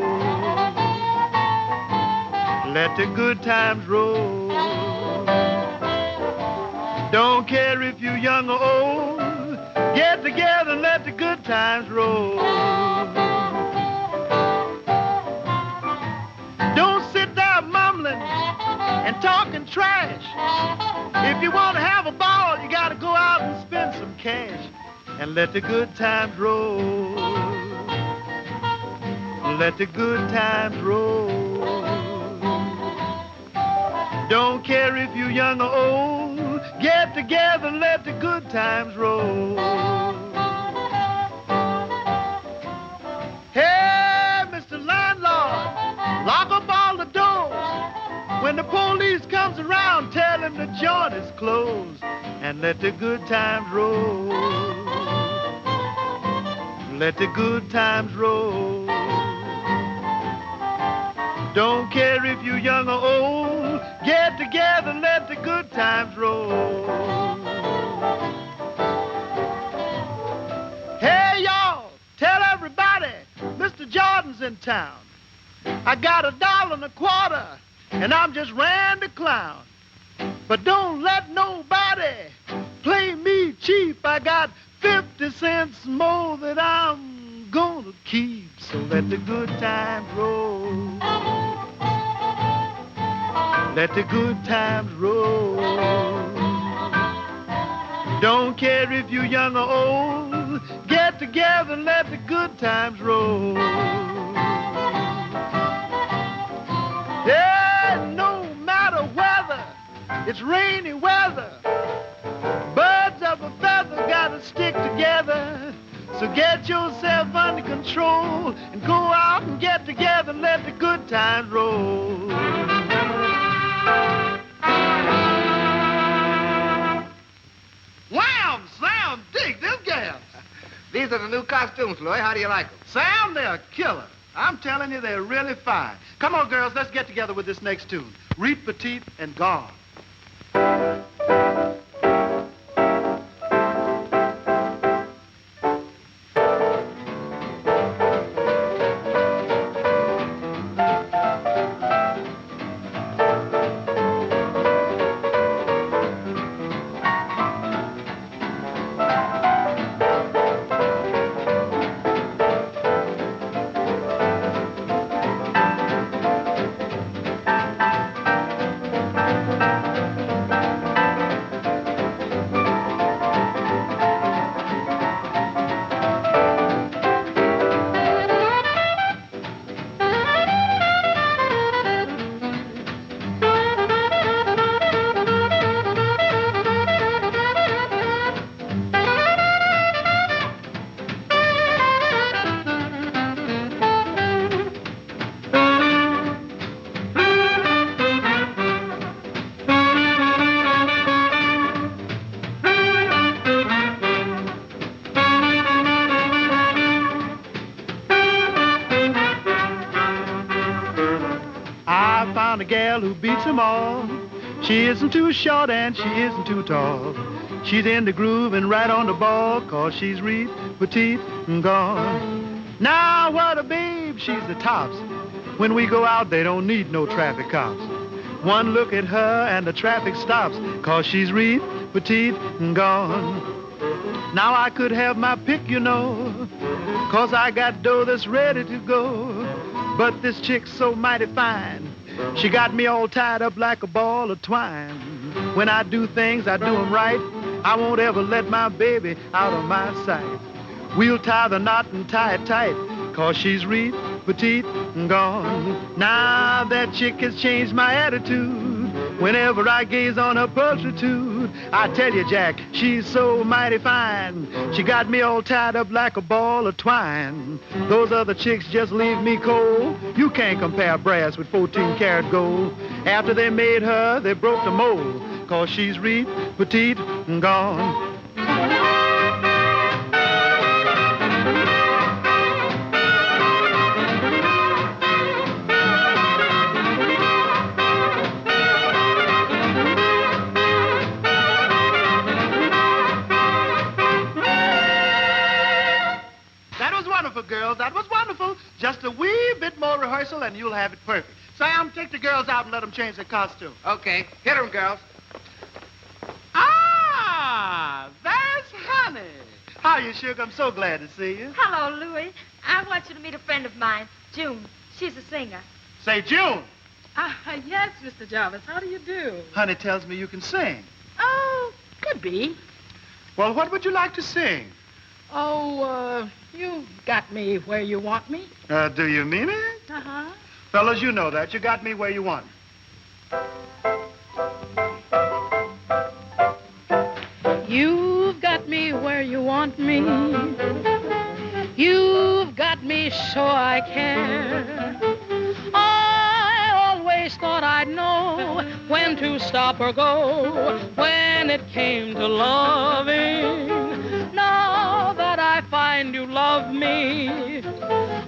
Let the good times roll. Don't care if you're young or old. Get together and let the good times roll. Don't sit there mumbling and talking trash. If you want to have a ball, you got to go out and spend some cash. And let the good times roll. Let the good times roll. Don't care if you're young or old. Get together and let the good times roll. Hey, Mr. Landlord, lock up all the doors. When the police comes around, tell him the joint is closed. And let the good times roll. Let the good times roll. Don't care if you're young or old. Get together and let the good times roll. Hey, y'all, tell everybody Mr. Jordan's in town. I got $1.25, and I'm just Randy Clown. But don't let nobody play me cheap. I got 50 cents more that I'm gonna keep. So let the good times roll. Let the good times roll. Don't care if you're young or old. Get together and let the good times roll. Yeah, no matter whether it's rainy weather, birds of a feather gotta stick together. So get yourself under control and go out and get together and let the good times roll. Wham! Slam! Dig this gas! These are the new costumes, Louis. How do you like them? Sam, they're a killer. I'm telling you, they're really fine. Come on, girls, let's get together with this next tune. Reet Petite and Gone. gal who beats 'em all. She isn't too short and she isn't too tall. She's in the groove and right on the ball, 'cause she's Reet Petite and gone. Now what a babe, she's the tops. When we go out, they don't need no traffic cops. One look at her and the traffic stops, 'cause she's Reet Petite and gone. Now I could have my pick, you know, 'cause I got dough that's ready to go. But this chick's so mighty fine. She got me all tied up like a ball of twine. When I do things, I do 'em right. I won't ever let my baby out of my sight. We'll tie the knot and tie it tight, 'cause she's Reet Petite and gone. Now that chick has changed my attitude. Whenever I gaze on her pulchritude, I tell you, Jack, she's so mighty fine. She got me all tied up like a ball of twine. Those other chicks just leave me cold. You can't compare brass with 14-karat gold. After they made her, they broke the mold, 'cause she's Reet Petite and gone. Girls, that was wonderful. Just a wee bit more rehearsal and you'll have it perfect. Sam, take the girls out and let them change their costume. Okay. Hit 'em, girls. Ah, there's Honey. How you, Sugar? I'm so glad to see you. Hello, Louis. I want you to meet a friend of mine, June. She's a singer. Say, June. Yes, Mr. Jarvis. How do you do? Honey tells me you can sing. Oh, could be. Well, what would you like to sing? Oh, you got me where you want me. Do you mean it? Uh-huh. Fellas, you know that. You got me where you want me. You've got me where you want me. You've got me so I care. I always thought I'd know when to stop or go when it came to loving. Now that I find you love me,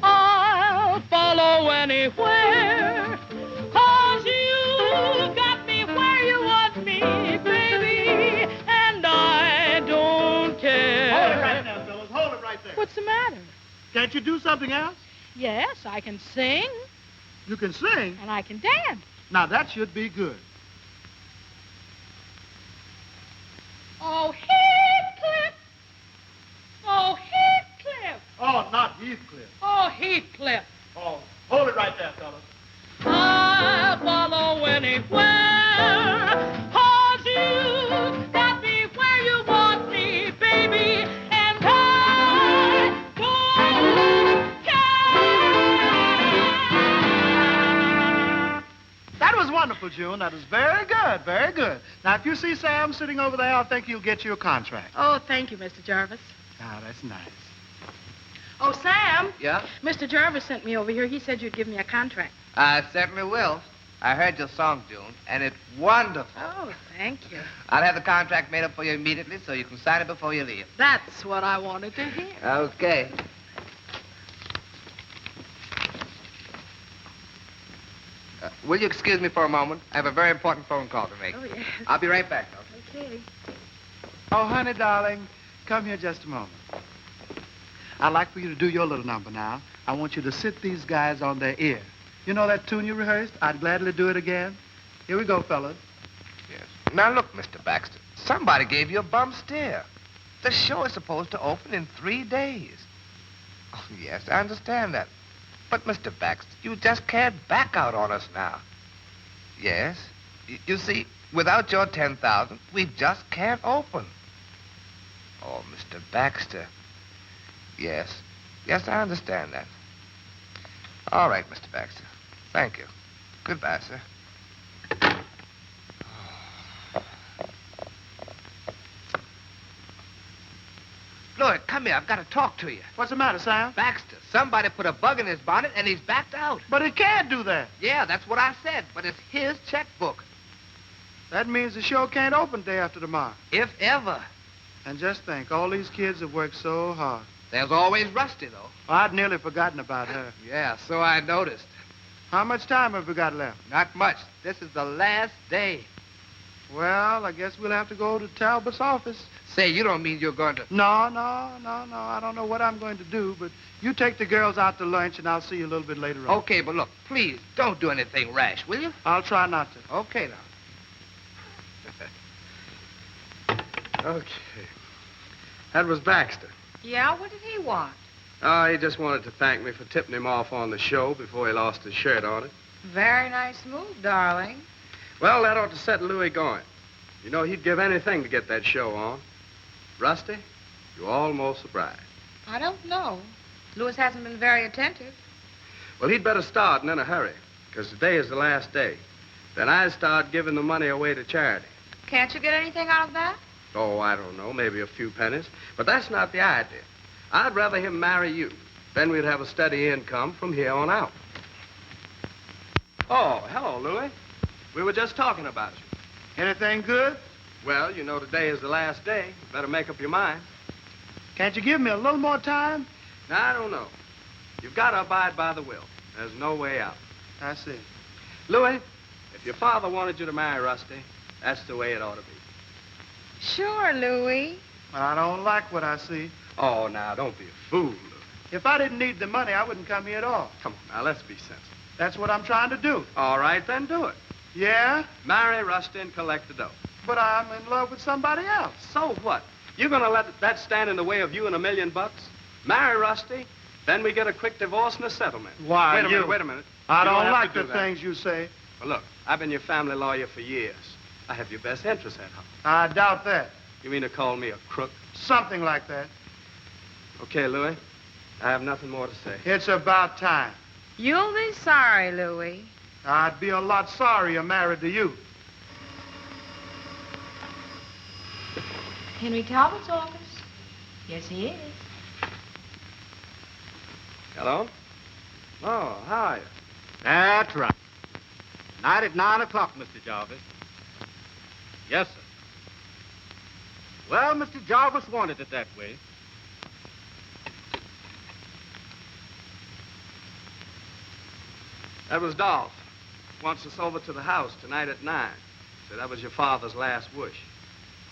I'll follow anywhere. 'Cause you got me where you want me, baby, and I don't care. Hold it right now, fellas. Hold it right there. What's the matter? Can't you do something else? Yes, I can sing, You can sing. and I can dance. Now, that should be good. Oh, Heathcliff! Oh, Heathcliff! Oh, not Heathcliff. Oh, Heathcliff! Oh, hold it right there, fellas. I'll follow anywhere, 'cause you got me where you want me, baby, and I don't care. That was wonderful, June. That was very good, very good. Now, if you see Sam sitting over there, I think he'll get you a contract. Oh, thank you, Mr. Jarvis. Ah, that's nice. Oh, Sam. Yeah? Mr. Jarvis sent me over here. He said you'd give me a contract. I certainly will. I heard your song, June, and it's wonderful. Oh, thank you. I'll have the contract made up for you immediately so you can sign it before you leave. That's what I wanted to hear. Okay. Will you excuse me for a moment? I have a very important phone call to make. Oh, yes. I'll be right back, though. Okay. Oh, honey, darling, come here just a moment. I'd like for you to do your little number now. I want you to sit these guys on their ear. You know that tune you rehearsed? I'd gladly do it again. Here we go, fellas. Yes. Now, look, Mr. Baxter. Somebody gave you a bum steer. The show is supposed to open in 3 days. Oh, yes, I understand that. But, Mr. Baxter, you just can't back out on us now. Yes. You see, without your $10,000, we just can't open. Oh, Mr. Baxter. Yes. Yes, I understand that. All right, Mr. Baxter. Thank you. Goodbye, sir. Lloyd, come here. I've got to talk to you. What's the matter, Sam? Baxter, somebody put a bug in his bonnet and he's backed out. But it can't do that. Yeah, that's what I said, but it's his checkbook. That means the show can't open day after tomorrow. If ever. And just think, all these kids have worked so hard. There's always Rusty, though. I'd nearly forgotten about her. Yeah, so I noticed. How much time have we got left? Not much. This is the last day. Well, I guess we'll have to go to Talbot's office. Say, you don't mean you're going to... No. I don't know what I'm going to do, but you take the girls out to lunch, and I'll see you a little bit later on. Okay, but look, please, don't do anything rash, will you? I'll try not to. Okay, now. Okay. That was Baxter. Yeah, what did he want? Oh, he just wanted to thank me for tipping him off on the show before he lost his shirt on it. Very nice move, darling. Well, that ought to set Louis going. You know, he'd give anything to get that show on. Rusty, you're almost a bride. I don't know. Louis hasn't been very attentive. Well, he'd better start and in a hurry, because today is the last day. Then I'd start giving the money away to charity. Can't you get anything out of that? Oh, I don't know, maybe a few pennies. But that's not the idea. I'd rather him marry you. Then we'd have a steady income from here on out. Oh, hello, Louis. We were just talking about you. Anything good? Well, you know today is the last day. You better make up your mind. Can't you give me a little more time? Now, I don't know. You've got to abide by the will. There's no way out. I see. Louis, if your father wanted you to marry Rusty, that's the way it ought to be. Sure, Louis. I don't like what I see. Oh, now, don't be a fool, Louis. If I didn't need the money, I wouldn't come here at all. Come on, now, let's be sensible. That's what I'm trying to do. All right, then do it. Yeah? Marry Rusty and collect the dough. But I'm in love with somebody else. So what? You're going to let that stand in the way of you and $1 million? Marry Rusty, then we get a quick divorce and a settlement. Why, Wait a minute. I You don't have like to the do that. things you say. Well, look, I've been your family lawyer for years. I have your best interests at heart. I doubt that. You mean to call me a crook? Something like that. Okay, Louis. I have nothing more to say. It's about time. You'll be sorry, Louis. I'd be a lot sorrier married to you. Henry Talbot's office? Yes, he is. Hello? Oh, how are you? That's right. Night at 9 o'clock, Mr. Jarvis. Yes, sir. Well, Mr. Jarvis wanted it that way. That was Dolph. Wants us over to the house tonight at 9. Said that was your father's last wish.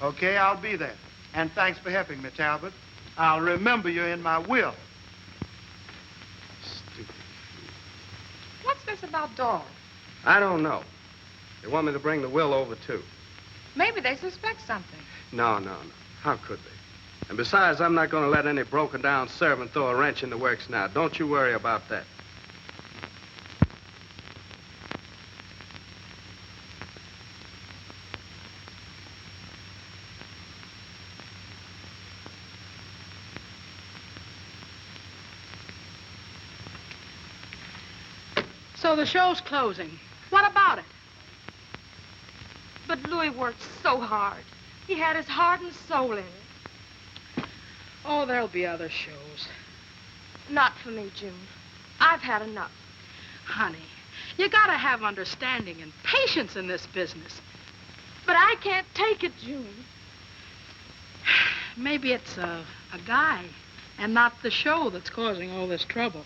Okay, I'll be there. And thanks for helping me, Talbot. I'll remember you in my will. Stupid. What's this about Dolph? I don't know. They want me to bring the will over, too. Maybe they suspect something. No. How could they? And besides, I'm not going to let any broken-down servant throw a wrench in the works now. Don't you worry about that. So the show's closing. What about it? But Louis worked so hard. He had his heart and soul in it. Oh, there'll be other shows. Not for me, June. I've had enough. Honey, you gotta have understanding and patience in this business. But I can't take it, June. Maybe it's a guy and not the show that's causing all this trouble.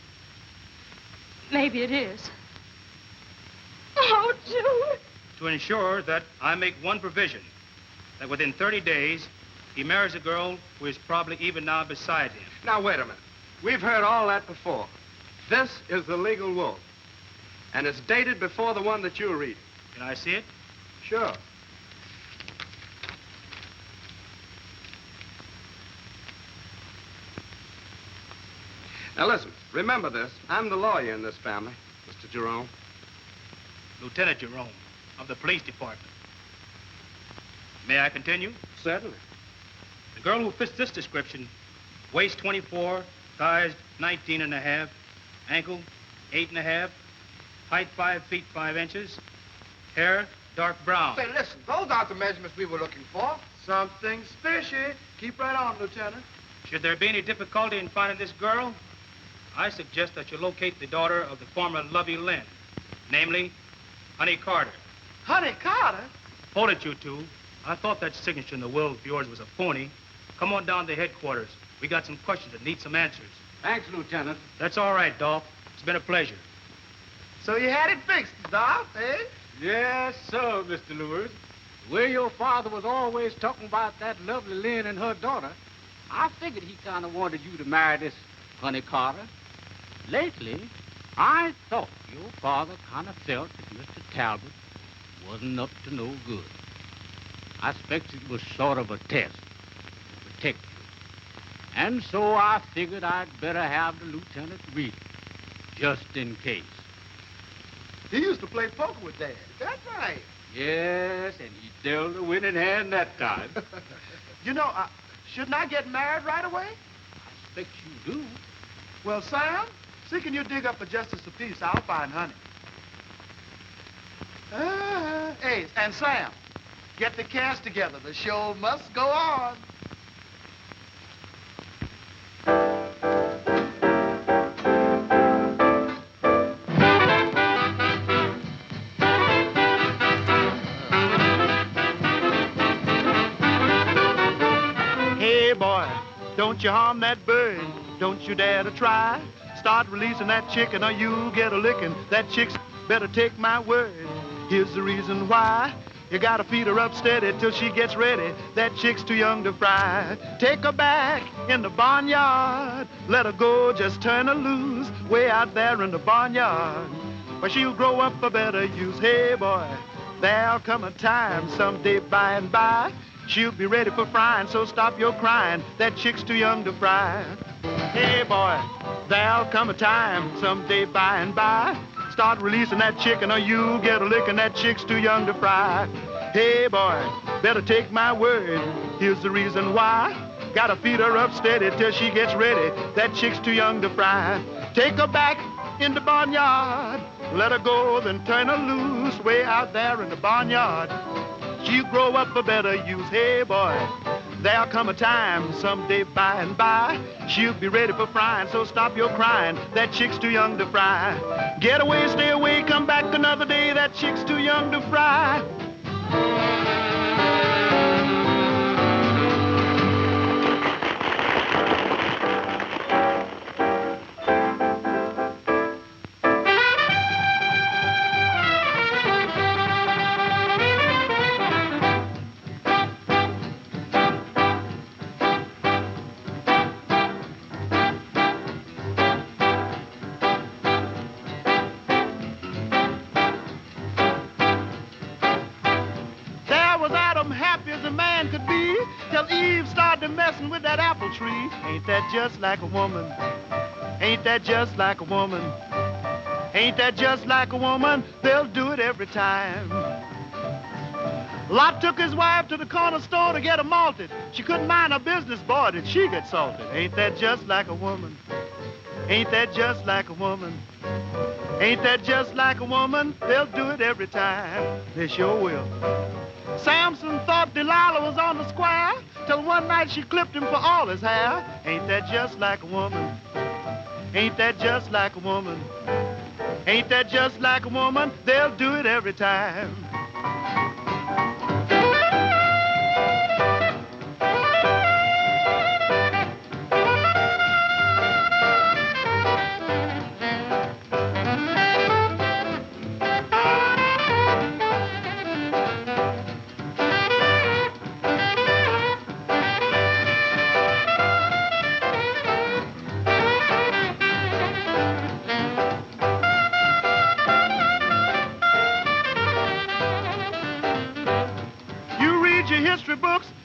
Maybe it is. Oh, June. To ensure that I make one provision, that within 30 days, he marries a girl who is probably even now beside him. Now, wait a minute. We've heard all that before. This is the legal will. And it's dated before the one that you're reading. Can I see it? Sure. Now, listen. Remember this. I'm the lawyer in this family, Mr. Jerome. Lieutenant Jerome of the police department. May I continue? Certainly. The girl who fits this description, waist 24, thighs 19 and a half, ankle 8 and a half, height 5 feet 5 inches, hair dark brown. Say, listen, those aren't the measurements we were looking for. Something's fishy. Keep right on, Lieutenant. Should there be any difficulty in finding this girl, I suggest that you locate the daughter of the former Lovey Lynn, namely, Honey Carter. Honey Carter? Hold it, you two. I thought that signature in the will of yours was a phony. Come on down to headquarters. We got some questions that need some answers. Thanks, Lieutenant. That's all right, Dolph. It's been a pleasure. So you had it fixed, Doc, eh? Yes, sir, Mr. Lewis. The way your father was always talking about that lovely Lynn and her daughter, I figured he kind of wanted you to marry this Honey Carter. Lately, I thought your father kind of felt that Mr. Talbot wasn't up to no good. I expect it was sort of a test to protect you. And so I figured I'd better have the lieutenant read it, just in case. He used to play poker with Dad. That's right. Yes, and he dealt a winning hand that time. You know, shouldn't I get married right away? I expect you do. Well, Sam, see can you dig up a justice of peace? I'll find Honey. Hey, and Sam, get the cast together. The show must go on. Hey, boy, don't you harm that bird. Don't you dare to try. Start releasing that chicken or you'll get a licking. That chick's better take my word. Here's the reason why. You gotta feed her up steady till she gets ready. That chick's too young to fry. Take her back in the barnyard. Let her go, just turn her loose. Way out there in the barnyard. But she'll grow up for better use. Hey, boy, there'll come a time someday by and by. She'll be ready for frying, so stop your crying. That chick's too young to fry. Hey, boy, there'll come a time someday by and by. Start releasing that chicken or you'll get a licking. That chick's too young to fry. Hey, boy, better take my word. Here's the reason why. Gotta feed her up steady till she gets ready. That chick's too young to fry. Take her back in the barnyard. Let her go, then turn her loose. Way out there in the barnyard. She'll grow up for better use. Hey, boy, there'll come a time someday by and by. She'll be ready for frying, so stop your crying. That chick's too young to fry. Get away, stay away, come back another day. That chick's too young to fry. Messing with that apple tree. Ain't that just like a woman? Ain't that just like a woman? Ain't that just like a woman? They'll do it every time. Lot took his wife to the corner store to get her malted. She couldn't mind her business, boy, did she get salted. Ain't that just like a woman? Ain't that just like a woman? Ain't that just like a woman? They'll do it every time. They sure will. Samson thought Delilah was on the square till one night she clipped him for all his hair. Ain't that just like a woman? Ain't that just like a woman? Ain't that just like a woman? They'll do it every time.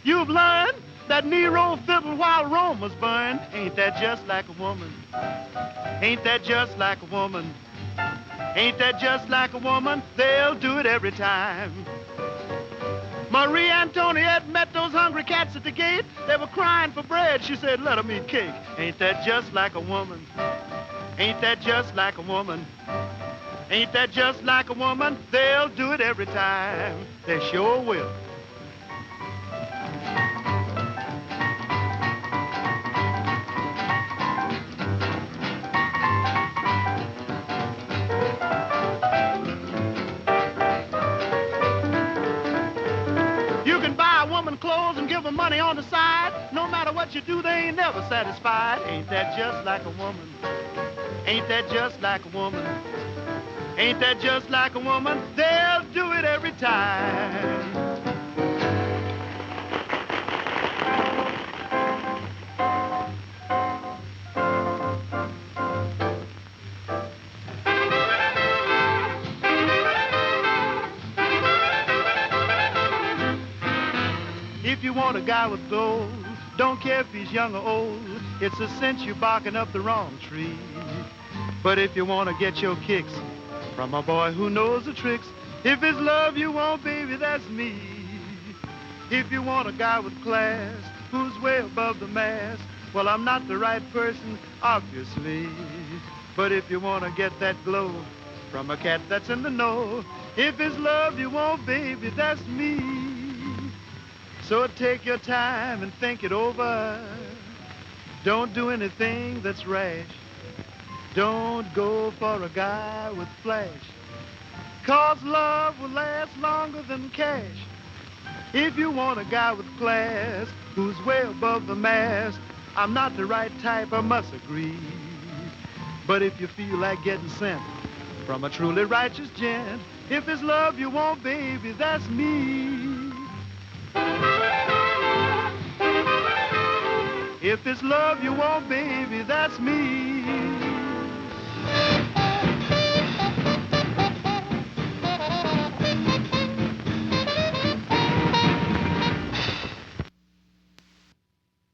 You've learned that Nero fiddled while Rome was burned. Ain't that just like a woman? Ain't that just like a woman? Ain't that just like a woman? They'll do it every time. Marie Antoinette met those hungry cats at the gate. They were crying for bread. She said, let them eat cake. Ain't that just like a woman? Ain't that just like a woman? Ain't that just like a woman? They'll do it every time. They sure will. Clothes and give them money on the side. No matter what you do, they ain't never satisfied. Ain't that just like a woman? Ain't that just like a woman? Ain't that just like a woman? They'll do it every time. If you want a guy with gold, don't care if he's young or old, it's a cinch you're barking up the wrong tree. But if you want to get your kicks from a boy who knows the tricks, if it's love you want, baby, that's me. If you want a guy with class who's way above the mass, well, I'm not the right person, obviously. But if you want to get that glow from a cat that's in the know, if it's love you want, baby, that's me. So take your time and think it over. Don't do anything that's rash. Don't go for a guy with flash. 'Cause love will last longer than cash. If you want a guy with class who's way above the mass, I'm not the right type, I must agree. But if you feel like getting sent from a truly righteous gent, if it's love you want, baby, that's me. If it's love you want, baby, that's me.